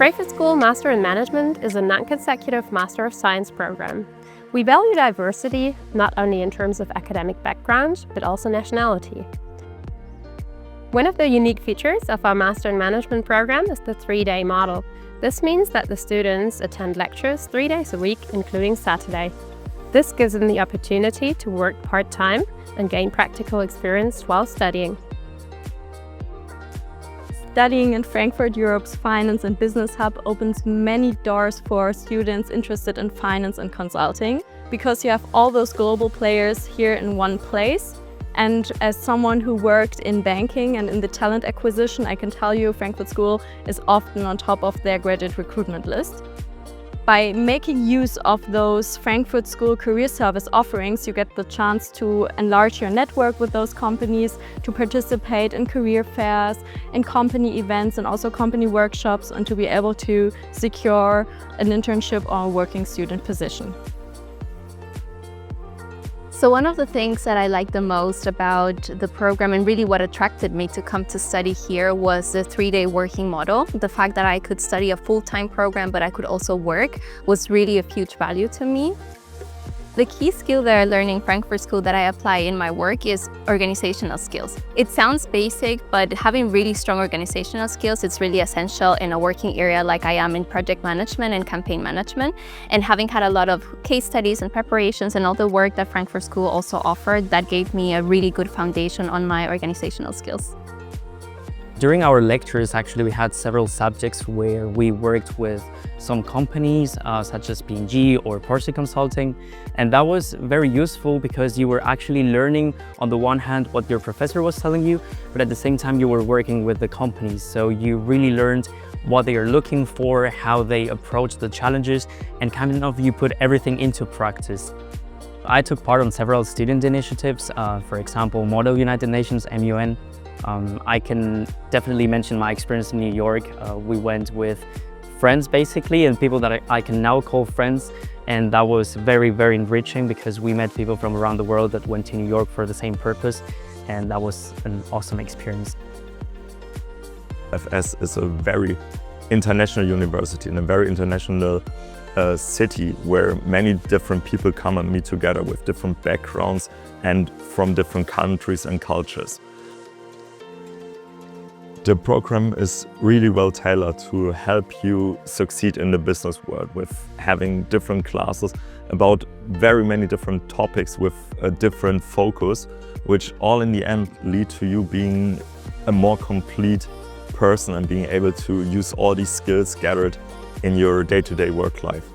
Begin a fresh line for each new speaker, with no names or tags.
Frankfurt School Master in Management is a non-consecutive Master of Science program. We value diversity, not only in terms of academic background, but also nationality. One of the unique features of our Master in Management program is the 3-day model. This means that the students attend lectures 3 days a week, including Saturday. This gives them the opportunity to work part-time and gain practical experience while studying.
Studying in Frankfurt, Europe's finance and business hub, opens many doors for students interested in finance and consulting, because you have all those global players here in one place. And as someone who worked in banking and in the talent acquisition, I can tell you Frankfurt School is often on top of their graduate recruitment list. By making use of those Frankfurt School career service offerings, you get the chance to enlarge your network with those companies, to participate in career fairs, in company events and also company workshops, and to be able to secure an internship or a working student position.
So one of the things that I liked the most about the program, and really what attracted me to come to study here, was the 3-day working model. The fact that I could study a full-time program, but I could also work, was really of huge value to me. The key skill that I learned in Frankfurt School that I apply in my work is organizational skills. It sounds basic, but having really strong organizational skills, it's really essential in a working area like I am in project management and campaign management. And having had a lot of case studies and preparations and all the work that Frankfurt School also offered, that gave me a really good foundation on my organizational skills.
During our lectures, actually, we had several subjects where we worked with some companies, such as P&G or Porsche Consulting. And that was very useful because you were actually learning, on the one hand, what your professor was telling you, but at the same time, you were working with the companies. So you really learned what they are looking for, how they approach the challenges, and kind of you put everything into practice. I took part on several student initiatives, for example, Model United Nations, MUN. I can definitely mention my experience in New York. We went with friends basically, and people that I can now call friends, and that was very, very enriching because we met people from around the world that went to New York for the same purpose, and that was an awesome experience.
FS is a very international university and a very international city where many different people come and meet together with different backgrounds and from different countries and cultures. The program is really well tailored to help you succeed in the business world, with having different classes about very many different topics with a different focus, which all in the end lead to you being a more complete person and being able to use all these skills gathered in your day-to-day work life.